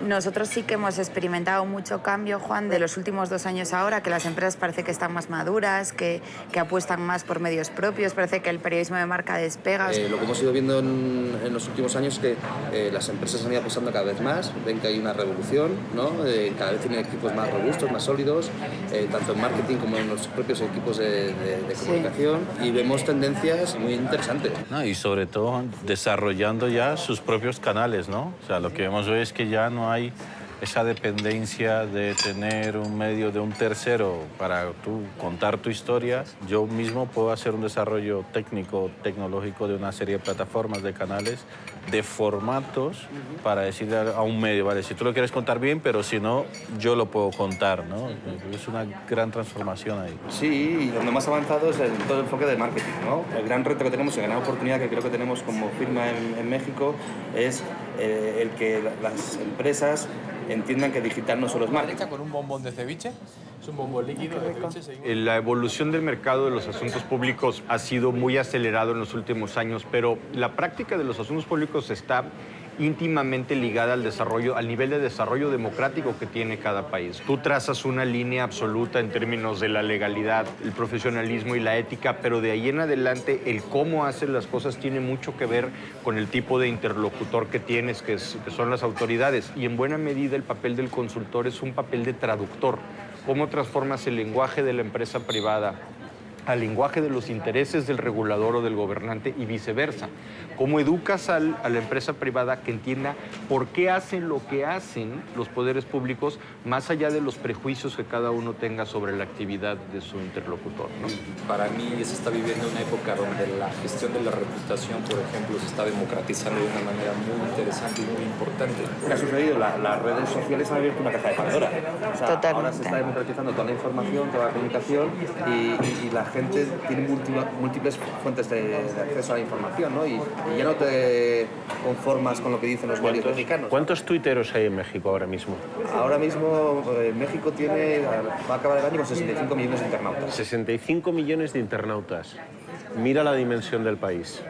Nosotros sí que hemos experimentado mucho cambio, Juan, de los últimos 2 años ahora, que las empresas parece que están más maduras, que apuestan más por medios propios, parece que el periodismo de marca despega. Lo que hemos ido viendo en los últimos años es que las empresas han ido apostando cada vez más, ven que hay una revolución, ¿no? Cada vez tienen equipos más robustos, más sólidos, tanto en marketing como en los propios equipos de comunicación, y vemos tendencias muy interesantes. No, y sobre todo desarrollando ya sus propios canales, ¿no? O sea, lo que vemos hoy es que ya no hay esa dependencia de tener un medio de un tercero para tú contar tu historia. Yo mismo puedo hacer un desarrollo técnico, tecnológico de una serie de plataformas, de canales, de formatos para decirle a un medio, vale, si tú lo quieres contar bien, pero si no, yo lo puedo contar, ¿no? Es una gran transformación ahí. Sí, y donde más avanzado es todo el enfoque de marketing, ¿no? El gran reto que tenemos y la gran oportunidad que creo que tenemos como firma en México es el que las empresas entiendan que digital no solo es marketing. Con un bombón de ceviche, es un bombón líquido de ceviche. La evolución del mercado de los asuntos públicos ha sido muy acelerado en los últimos años, pero la práctica de los asuntos públicos está íntimamente ligada al desarrollo, al nivel de desarrollo democrático que tiene cada país. Tú trazas una línea absoluta en términos de la legalidad, el profesionalismo y la ética, pero de ahí en adelante el cómo haces las cosas tiene mucho que ver con el tipo de interlocutor que tienes, que son las autoridades. Y en buena medida el papel del consultor es un papel de traductor. ¿Cómo transformas el lenguaje de la empresa privada al lenguaje de los intereses del regulador o del gobernante y viceversa? ¿Cómo educas a la empresa privada que entienda por qué hacen lo que hacen los poderes públicos, más allá de los prejuicios que cada uno tenga sobre la actividad de su interlocutor, ¿no? Para mí se está viviendo una época donde la gestión de la reputación, por ejemplo, se está democratizando de una manera muy interesante y muy importante. ¿Qué ha sucedido? Las redes sociales han abierto una caja de Pandora. O sea, Totalmente. ahora se está democratizando toda la información, toda la comunicación, y la gente tiene múltiples fuentes de acceso a la información, ¿no? Y ya no te conformas con lo que dicen los medios mexicanos. ¿Cuántos tuiteros hay en México ahora mismo? Ahora mismo México va a acabar el año con 65 millones de internautas. 65 millones de internautas. Mira la dimensión del país.